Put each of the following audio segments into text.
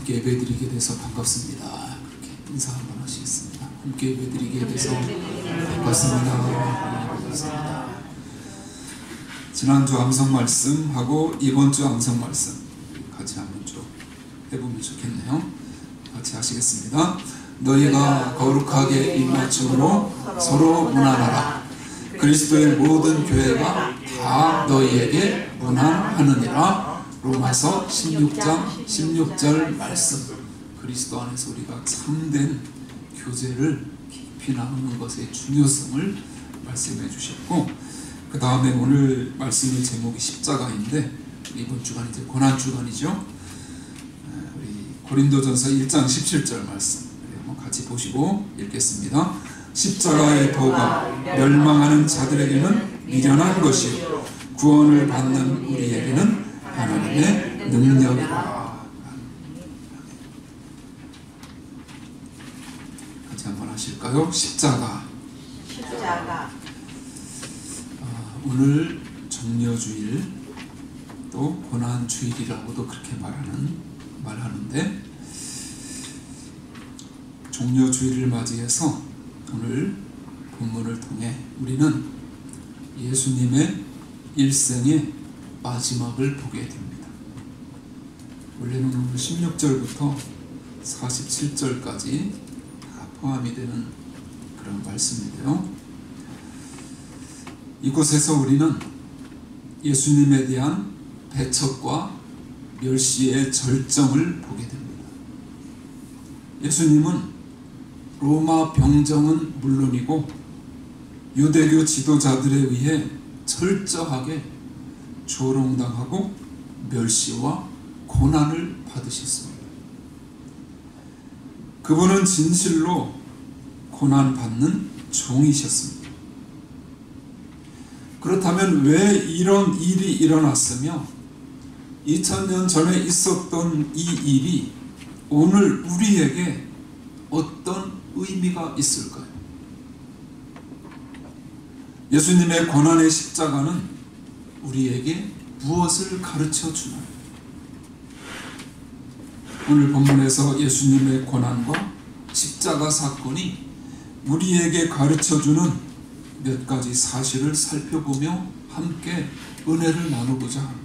함께 예배드리게 돼서 반갑습니다. 그렇게 인사 한번 하시겠습니다. 함께 예배드리게 돼서 반갑습니다. 반갑습니다. 지난주 암송 말씀하고 이번주 암송 말씀 같이 한번 쭉 해보면 좋겠네요. 같이 하시겠습니다. 너희가 거룩하게 입맞춤으로 서로 문안하라. 그리스도의 모든 교회가 다 너희에게 문안하느니라. 로마서 16장 16절 말씀. 그리스도 안에서 우리가 참된 교제를 깊이 나누는 것의 중요성을 말씀해 주셨고, 그 다음에 오늘 말씀의 제목이 십자가인데, 이번 주간 이제 고난주간이죠. 우리 고린도전서 1장 17절 말씀 한번 같이 보시고 읽겠습니다. 십자가의 도가 멸망하는 자들에게는 미련한 것이요 구원을 받는 우리에게는 하나님의 능력이라. 같이 한번 하실까요? 십자가. 오늘 정려주일, 또 고난주일이라고도 그렇게 말하는데, 정려주일을 맞이해서 오늘 본문을 통해 우리는 예수님의 일생의 마지막을 보게 됩니다. 원래는 오늘 16절부터 47절까지 다 포함이 되는 그런 말씀인데요. 이곳에서 우리는 예수님에 대한 배척과 멸시의 절정을 보게 됩니다. 예수님은 로마 병정은 물론이고 유대교 지도자들에 의해 철저하게 조롱당하고 멸시와 고난을 받으셨습니다. 그분은 진실로 고난받는 종이셨습니다. 그렇다면 왜 이런 일이 일어났으며 2000년 전에 있었던 이 일이 오늘 우리에게 어떤 의미가 있을까요? 예수님의 고난의 십자가는 우리에게 무엇을 가르쳐 주나요? 오늘 본문에서 예수님의 고난과 십자가 사건이 우리에게 가르쳐 주는 몇 가지 사실을 살펴보며 함께 은혜를 나누고자 합니다.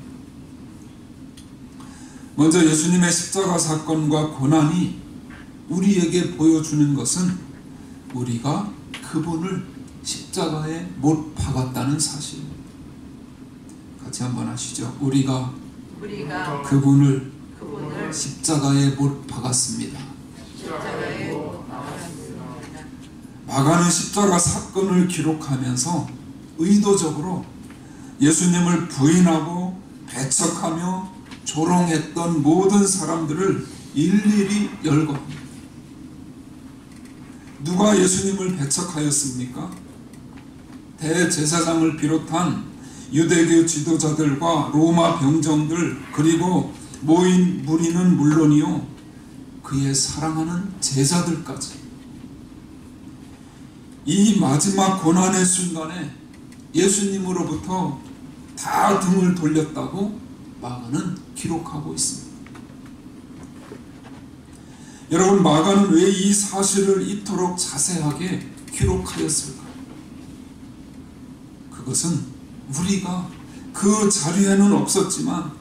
먼저 예수님의 십자가 사건과 고난이 우리에게 보여주는 것은 우리가 그분을 십자가에 못 박았다는 사실입니다. 같이 한번 하시죠. 우리가 그분을 십자가에 못 박았습니다. 마가는 십자가 사건을 기록하면서 의도적으로 예수님을 부인하고 배척하며 조롱했던 모든 사람들을 일일이 열거합니다. 누가 예수님을 배척하였습니까? 대제사장을 비롯한 유대교 지도자들과 로마 병정들, 그리고 모인 무리는 물론이요 그의 사랑하는 제자들까지. 이 마지막 고난의 순간에 예수님으로부터 다 등을 돌렸다고 마가는 기록하고 있습니다. 여러분, 마가는 왜 이 사실을 이토록 자세하게 기록하였을까요? 그것은 우리가 그 자리에는 없었지만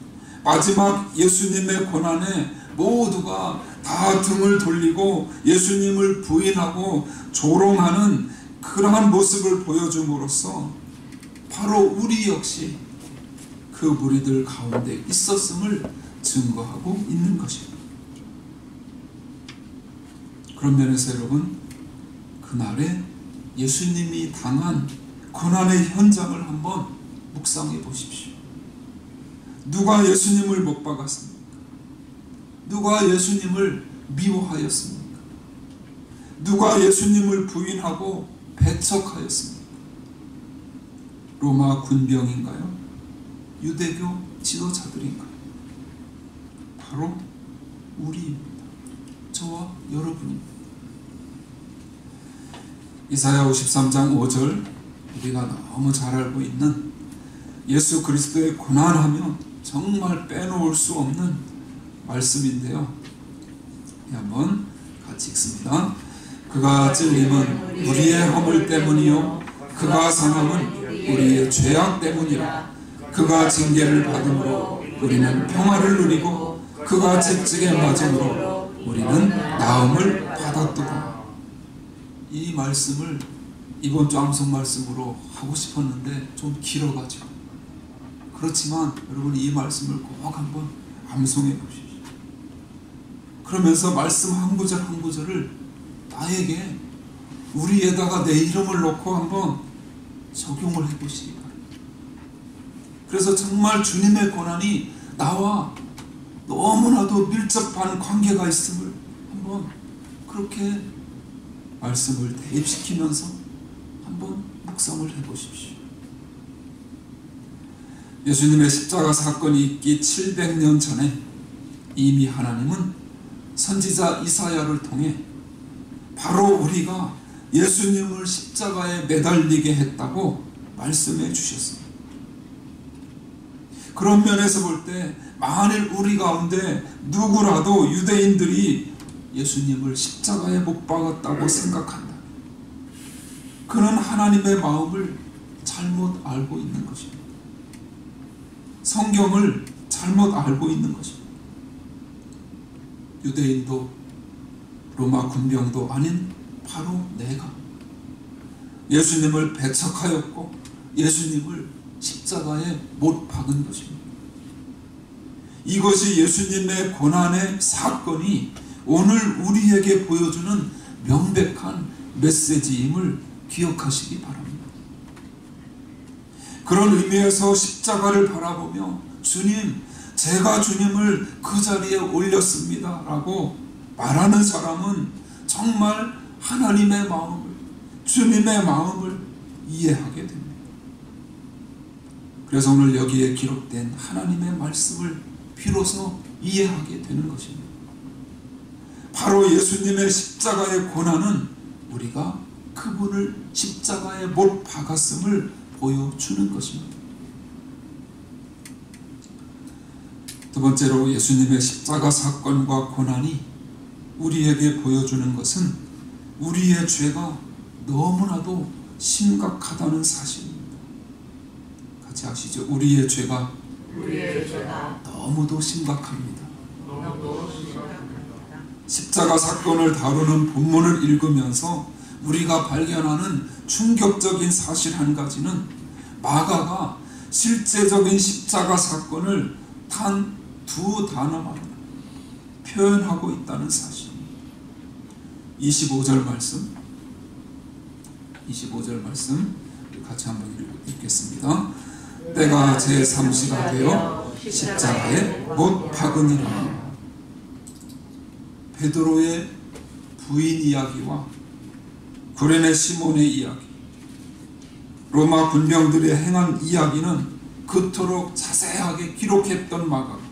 마지막 예수님의 고난에 모두가 다 등을 돌리고 예수님을 부인하고 조롱하는 그러한 모습을 보여줌으로써 바로 우리 역시 그 무리들 가운데 있었음을 증거하고 있는 것입니다. 그런 면에서 여러분, 그날에 예수님이 당한 고난의 현장을 한번 묵상해 보십시오. 누가 예수님을 못 박았습니까? 누가 예수님을 미워하였습니까? 누가 예수님을 부인하고 배척하였습니까? 로마 군병인가요? 유대교 지도자들인가요? 바로 우리입니다. 저와 여러분입니다. 이사야 53장 5절, 우리가 너무 잘 알고 있는 예수 그리스도의 고난하면 정말 빼놓을 수 없는 말씀인데요. 한번 같이 읽습니다. 그가 찔림은 우리의 허물 때문이요 그가 상함은 우리의 죄악 때문이라. 그가 징계를 받음으로 우리는 평화를 누리고 그가 채찍에 맞음으로 우리는 나음을 받았도다. 이 말씀을 이번 주 암송 말씀으로 하고 싶었는데 좀 길어가지고, 그렇지만 여러분 이 말씀을 꼭 한번 암송해 보십시오. 그러면서 말씀 한 구절 한 구절을 나에게, 우리에다가 내 이름을 놓고 한번 적용을 해보시기 바랍니다. 그래서 정말 주님의 고난이 나와 너무나도 밀접한 관계가 있음을 한번 그렇게 말씀을 대입시키면서 한번 묵상을 해보십시오. 예수님의 십자가 사건이 있기 700년 전에 이미 하나님은 선지자 이사야를 통해 바로 우리가 예수님을 십자가에 매달리게 했다고 말씀해 주셨습니다. 그런 면에서 볼 때 만일 우리 가운데 누구라도 유대인들이 예수님을 십자가에 못 박았다고 생각한다, 그는 하나님의 마음을 잘못 알고 있는 것입니다. 성경을 잘못 알고 있는 것입니다. 유대인도 로마 군병도 아닌 바로 내가 예수님을 배척하였고 예수님을 십자가에 못 박은 것입니다. 이것이 예수님의 고난의 사건이 오늘 우리에게 보여주는 명백한 메시지임을 기억하시기 바랍니다. 그런 의미에서 십자가를 바라보며 주님, 제가 주님을 그 자리에 올렸습니다 라고 말하는 사람은 정말 하나님의 마음을, 주님의 마음을 이해하게 됩니다. 그래서 오늘 여기에 기록된 하나님의 말씀을 비로소 이해하게 되는 것입니다. 바로 예수님의 십자가의 고난은 우리가 그분을 십자가에 못 박았음을 보여주는 것입니다. 두 번째로 예수님의 십자가 사건과 고난이 우리에게 보여주는 것은 우리의 죄가 너무나도 심각하다는 사실입니다. 같이 아시죠? 우리의 죄가 너무도 심각합니다. 십자가 사건을 다루는 본문을 읽으면서 우리가 발견하는 충격적인 사실 한 가지는 마가가 실제적인 십자가 사건을 단 두 단어만 표현하고 있다는 사실입니다. 25절 말씀 같이 한번 읽겠습니다. 때가 제3시가 되어 십자가에 못 박으니라. 베드로의 부인 이야기와 구레네 시몬의 이야기, 로마 군병들이 행한 이야기는 그토록 자세하게 기록했던 마가가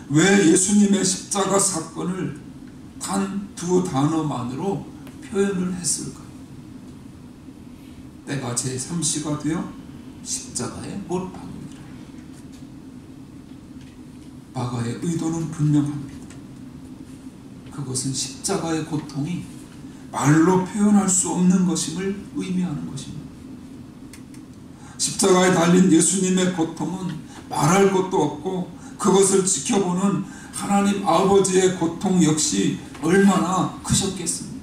왜 예수님의 십자가 사건을 단 두 단어만으로 표현을 했을까요? 때가 제3시가 되어 십자가에 못 박으니라. 마가의 의도는 분명합니다. 그것은 십자가의 고통이 말로 표현할 수 없는 것임을 의미하는 것입니다. 십자가에 달린 예수님의 고통은 말할 것도 없고 그것을 지켜보는 하나님 아버지의 고통 역시 얼마나 크셨겠습니까?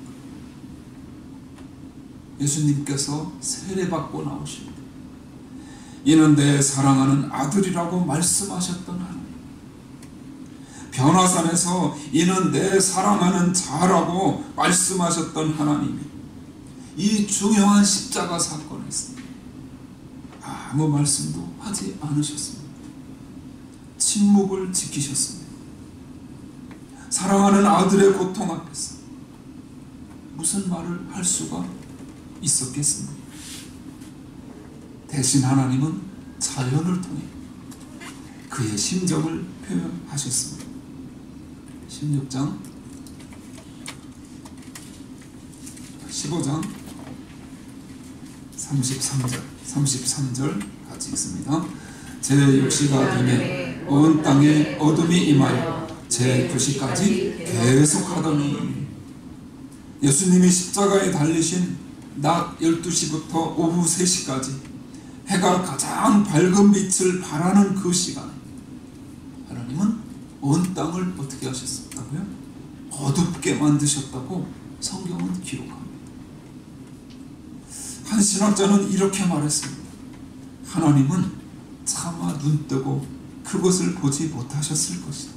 예수님께서 세례받고 나오십니다. 이는 내 사랑하는 아들이라고 말씀하셨던 하나님, 변화산에서 이는 내 사랑하는 자라고 말씀하셨던 하나님이 이 중요한 십자가 사건에서 아무 말씀도 하지 않으셨습니다. 침묵을 지키셨습니다. 사랑하는 아들의 고통 앞에서 무슨 말을 할 수가 있었겠습니까? 대신 하나님은 자연을 통해 그의 심정을 표현하셨습니다. 16장 15장 33절 같이 읽습니다. 제 육시가 되매 온 땅에 어둠이 임하여 제 9시까지 계속 하더니 예수님이 십자가에 달리신 낮 12시부터 오후 3시까지 해가 가장 밝은 빛을 발하는 그 시간에 하나님은 온 땅을 어떻게 하셨다고요? 어둡게 만드셨다고 성경은 기록합니다. 한 신학자는 이렇게 말했습니다. 하나님은 차마 눈뜨고 그것을 보지 못하셨을 것이다.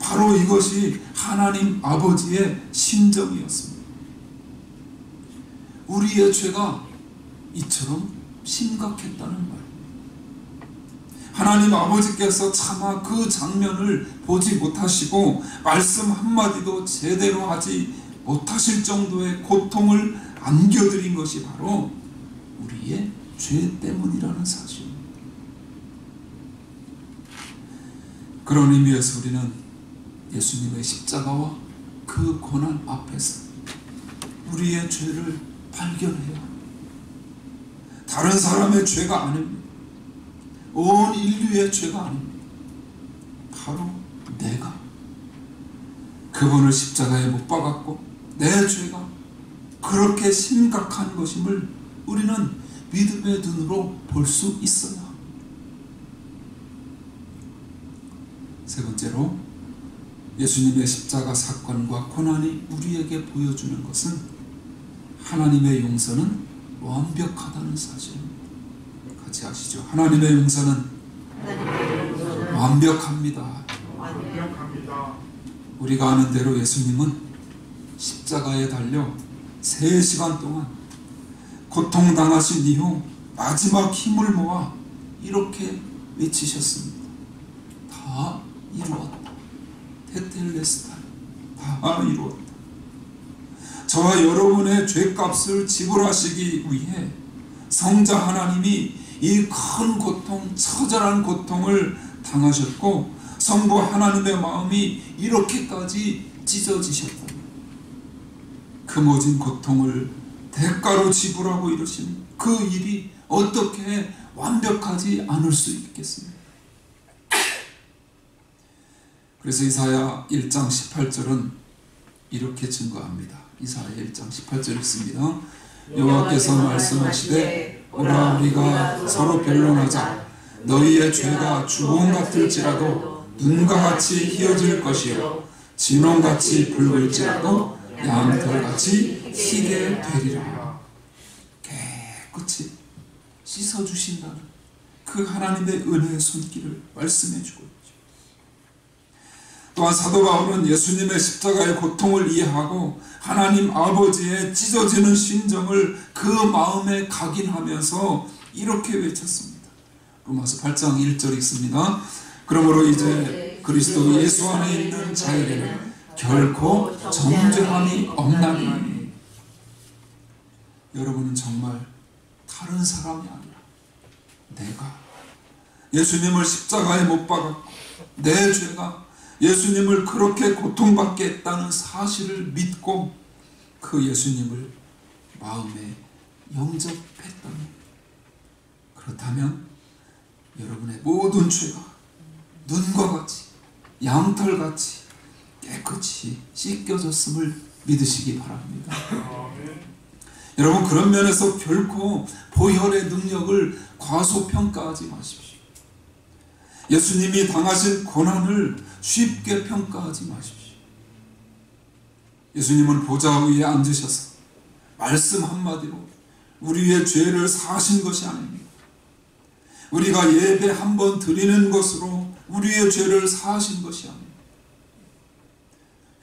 바로 이것이 하나님 아버지의 심정이었습니다. 우리의 죄가 이처럼 심각했다는 말. 하나님 아버지께서 차마 그 장면을 보지 못하시고 말씀 한마디도 제대로 하지 못하실 정도의 고통을 안겨드린 것이 바로 우리의 죄 때문이라는 사실입니다. 그런 의미에서 우리는 예수님의 십자가와 그 고난 앞에서 우리의 죄를 발견해야 합니다. 다른 사람의 죄가 아닙니다. 온 인류의 죄가 아닙니다. 바로 내가 그분을 십자가에 못 박았고 내 죄가 그렇게 심각한 것임을 우리는 믿음의 눈으로 볼 수 있어야 합니다. 세 번째로 예수님의 십자가 사건과 고난이 우리에게 보여주는 것은 하나님의 용서는 완벽하다는 사실입니다. 같이 하시죠. 하나님의 용서는 완벽합니다. 우리가 아는 대로 예수님은 십자가에 달려 3시간 동안 고통당하신 이후 마지막 힘을 모아 이렇게 외치셨습니다. 다 이루었다. 테텔레스타. 다 이루었다. 저와 여러분의 죄값을 지불하시기 위해 성자 하나님이 이 큰 고통, 처절한 고통을 당하셨고 성부 하나님의 마음이 이렇게까지 찢어지셨다. 그 모진 고통을 대가로 지불하고 이러신 그 일이 어떻게 완벽하지 않을 수 있겠습니까? 그래서 이사야 1장 18절은 이렇게 증거합니다. 이사야 1장 18절 있습니다. 여호와께서 말씀하시되 오라 우리가 서로 변론하자. 너희의 죄가 주홍 같을지라도 눈과 같이 희어질 것이요 진홍같이 붉을지라도 양털같이 희게 되리라. 깨끗이 씻어주신다는 그 하나님의 은혜의 손길을 말씀해주고 있죠. 또한 사도 바울은 예수님의 십자가의 고통을 이해하고 하나님 아버지의 찢어지는 심정을 그 마음에 각인하면서 이렇게 외쳤습니다. 로마서 8장 1절이 있습니다. 그러므로 이제 그리스도 예수 안에 있는 자에게는 결코 정죄함이 없나니. 여러분은 정말 다른 사람이 아니라 내가 예수님을 십자가에 못 박았고 내 죄가 예수님을 그렇게 고통받게 했다는 사실을 믿고 그 예수님을 마음에 영접했다면, 그렇다면 여러분의 모든 죄가 눈과 같이 양털같이 깨끗이 씻겨졌음을 믿으시기 바랍니다. 여러분, 그런 면에서 결코 보혈의 능력을 과소평가하지 마십시오. 예수님이 당하신 고난을 쉽게 평가하지 마십시오. 예수님은 보좌 위에 앉으셔서 말씀 한마디로 우리의 죄를 사하신 것이 아닙니다. 우리가 예배 한 번 드리는 것으로 우리의 죄를 사하신 것이 아닙니다.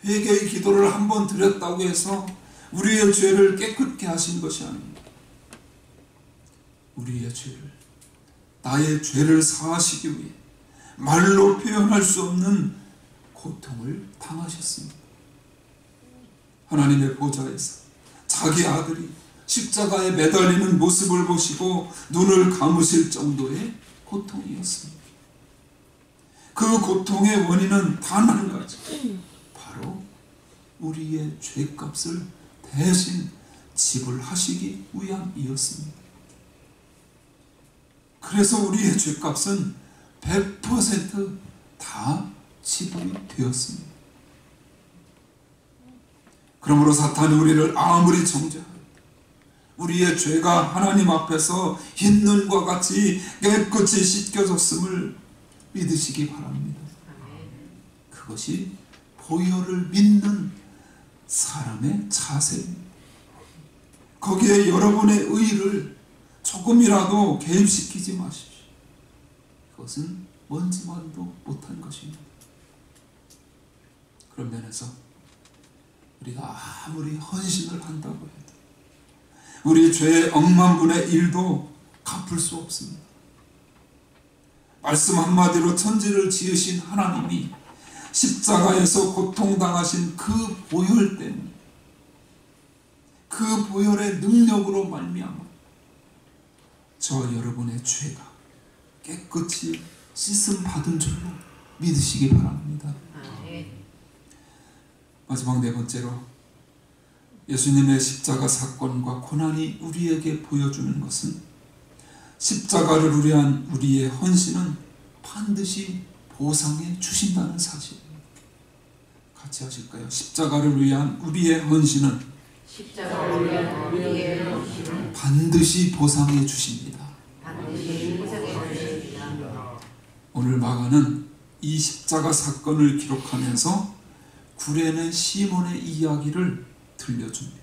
회개의 기도를 한 번 드렸다고 해서 우리의 죄를 깨끗게 하신 것이 아닙니다. 우리의 죄를, 나의 죄를 사하시기 위해 말로 표현할 수 없는 고통을 당하셨습니다. 하나님의 보좌에서 자기 아들이 십자가에 매달리는 모습을 보시고 눈을 감으실 정도의 고통이었습니다. 그 고통의 원인은 단 한 가지, 바로 우리의 죄값을 대신 지불하시기 위함이었습니다. 그래서 우리의 죄값은 100% 다 지불이 되었습니다. 그러므로 사탄이 우리를 아무리 정죄하여도 우리의 죄가 하나님 앞에서 흰 눈과 같이 깨끗이 씻겨졌음을 믿으시기 바랍니다. 그것이 보혈을 믿는 사람의 자세입니다. 거기에 여러분의 의를 조금이라도 개입시키지 마십시오. 그것은 먼지만도 못한 것입니다. 그런 면에서 우리가 아무리 헌신을 한다고 해도 우리 죄의 억만분의 1도 갚을 수 없습니다. 말씀 한마디로 천지를 지으신 하나님이 십자가에서 고통당하신 그 보혈 때문에, 그 보혈의 능력으로 말미암아 저 여러분의 죄가 깨끗이 씻음 받은 줄로 믿으시기 바랍니다. 마지막 네 번째로, 예수님의 십자가 사건과 고난이 우리에게 보여주는 것은 십자가를 위한 우리의 헌신은 반드시 보상해 주신다는 사실입니다. 같이 하실까요? 십자가를 위한 우리의 헌신은 반드시 보상해 주십니다. 오늘 마가는 이 십자가 사건을 기록하면서 구레네 시몬의 이야기를 들려줍니다.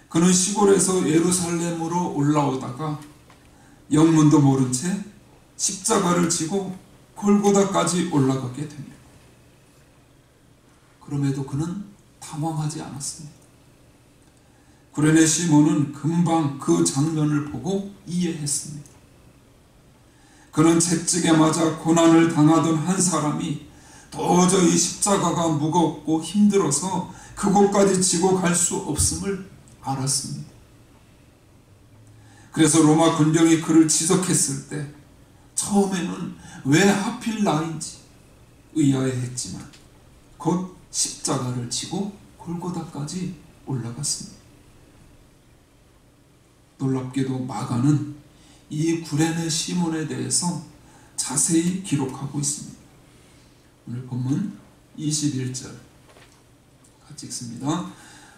그는 시골에서 예루살렘으로 올라오다가 영문도 모른 채 십자가를 지고 골고다까지 올라가게 됩니다. 그럼에도 그는 당황하지 않았습니다. 구레네 시몬은 금방 그 장면을 보고 이해했습니다. 그는 채찍에 맞아 고난을 당하던 한 사람이 도저히 십자가가 무겁고 힘들어서 그곳까지 지고 갈 수 없음을 알았습니다. 그래서 로마 군병이 그를 지적했을 때 처음에는 왜 하필 나인지 의아해했지만 곧 십자가를 지고 골고다까지 올라갔습니다. 놀랍게도 마가는 이 구레네 시몬에 대해서 자세히 기록하고 있습니다. 오늘 본문 21절 같이 읽습니다.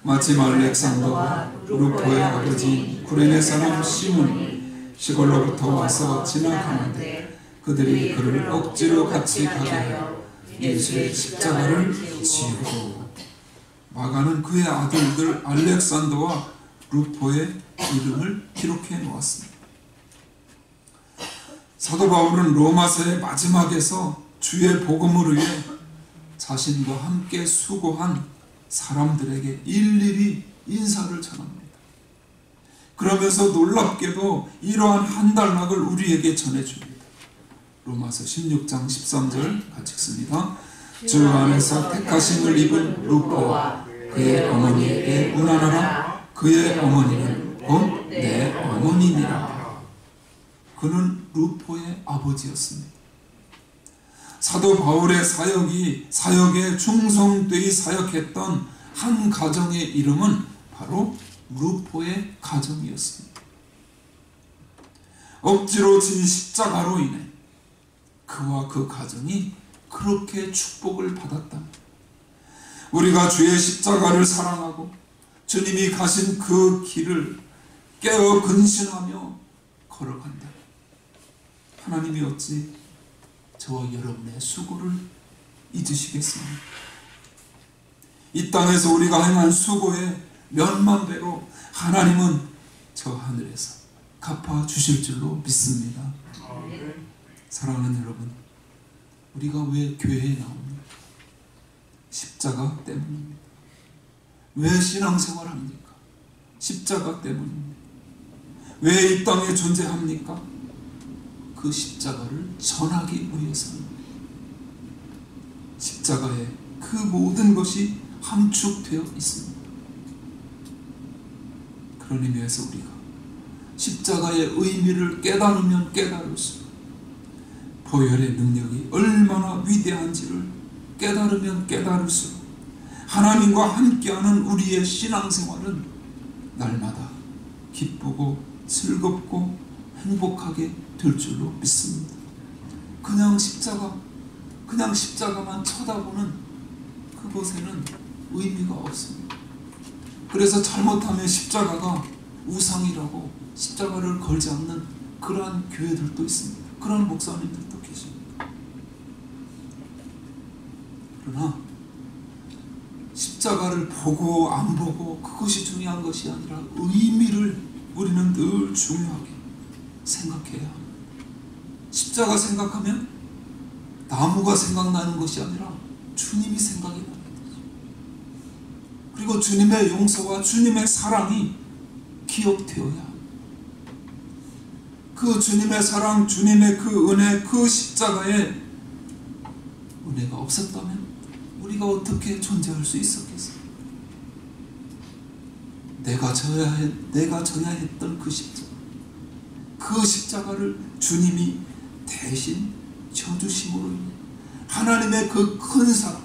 마침 알렉산더와 루포의 아버지 구레네 사람 시몬이 시골로부터 와서 지나가는데 그들이 그를 억지로 같이 가게 하여 예수의 십자가를 지우고, 마가는 그의 아들들 알렉산더와 루포의 이름을 기록해 놓았습니다. 사도 바울은 로마서의 마지막에서 주의 복음을 위해 자신과 함께 수고한 사람들에게 일일이 인사를 전합니다. 그러면서 놀랍게도 이러한 한 단락을 우리에게 전해줍니다. 로마서 16장 13절 같이 읽습니다. 주 안에서 택하심을 입은 루포와 그의 어머니에게 문안하라. 그의 어머니는 곧 내 어머니니라. 그는 루포의 아버지였습니다. 사도 바울의 사역에 충성되이 사역했던 한 가정의 이름은 바로 루포의 가정이었습니다. 억지로 진 십자가로 인해 그와 그 가정이 그렇게 축복을 받았다. 우리가 주의 십자가를 사랑하고 주님이 가신 그 길을 깨어 근신하며 걸어간다. 하나님이 어찌 저와 여러분의 수고를 잊으시겠습니까? 이 땅에서 우리가 행한 수고의 몇만 배로 하나님은 저 하늘에서 갚아주실 줄로 믿습니다. 사랑하는 여러분, 우리가 왜 교회에 나옵니까? 십자가 때문입니다. 왜 신앙생활 합니까? 십자가 때문입니다. 왜 이 땅에 존재합니까? 그 십자가를 전하기 위해서입니다. 십자가에 그 모든 것이 함축되어 있습니다. 그런 의미에서 우리가 십자가의 의미를 깨달으면 깨달을수록, 보혈의 능력이 얼마나 위대한지를 깨달으면 깨달을수록 하나님과 함께하는 우리의 신앙생활은 날마다 기쁘고 즐겁고 행복하게 될 줄로 믿습니다. 그냥 십자가 그냥 십자가만 쳐다보는 그곳에는 의미가 없습니다. 그래서 잘못하면 십자가가 우상이라고 십자가를 걸지 않는 그러한 교회들도 있습니다. 그런 목사님들도 계십니다. 그러나 십자가를 보고 안 보고 그것이 중요한 것이 아니라 의미를 우리는 늘 중요하게 생각해야 합니다. 십자가 생각하면 나무가 생각나는 것이 아니라 주님이 생각이 나는 거죠. 그리고 주님의 용서와 주님의 사랑이 기억되어야 합니다. 그 주님의 사랑, 주님의 그 은혜, 그 십자가에 은혜가 없었다면 우리가 어떻게 존재할 수 있었겠어요? 내가 져야 했던 그 십자가, 그 십자가를 주님이 대신 져주심으로 인해 하나님의 그 큰 사랑,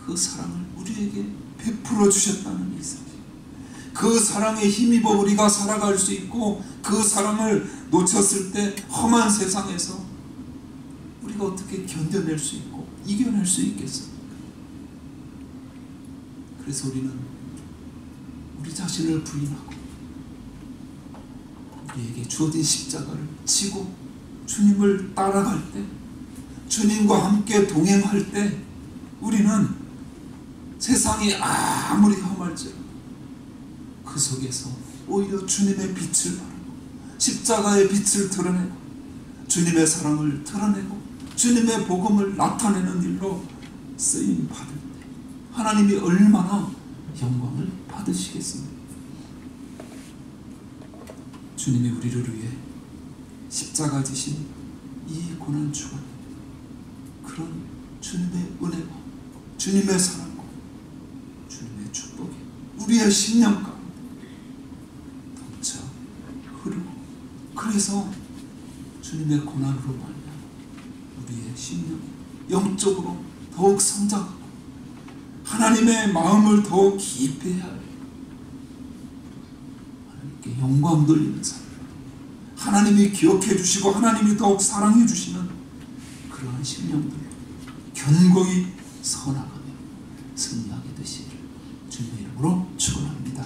그 사랑을 우리에게 베풀어 주셨다는 이 사실, 그 사랑에 힘입어 우리가 살아갈 수 있고, 그 사랑을 놓쳤을 때 험한 세상에서 우리가 어떻게 견뎌낼 수 있고 이겨낼 수 있겠습니까? 그래서 우리는 우리 자신을 부인하고 우리에게 주어진 십자가를 지고 주님을 따라갈 때, 주님과 함께 동행할 때 우리는 세상이 아무리 험할지라도 그 속에서 오히려 주님의 빛을 바라고 십자가의 빛을 드러내고 주님의 사랑을 드러내고 주님의 복음을 나타내는 일로 쓰임 받을 때 하나님이 얼마나 영광을 받으시겠습니까? 주님이 우리를 위해 십자가 지신 이 고난 주간, 그런 주님의 은혜와 주님의 사랑과 주님의 축복이 우리의 심령 가운데 넘쳐 흐르고, 그래서 주님의 고난으로 말미암아 우리의 심령이 영적으로 더욱 성장하고 하나님의 마음을 더욱 깊이 해야 해요. 하나님께 영광 돌리는 삶, 하나님이 기억해 주시고 하나님이 더욱 사랑해 주시는 그러한 심령들로 견고히 서나가며 승리하게 되시기를 주님의 이름으로 축원합니다.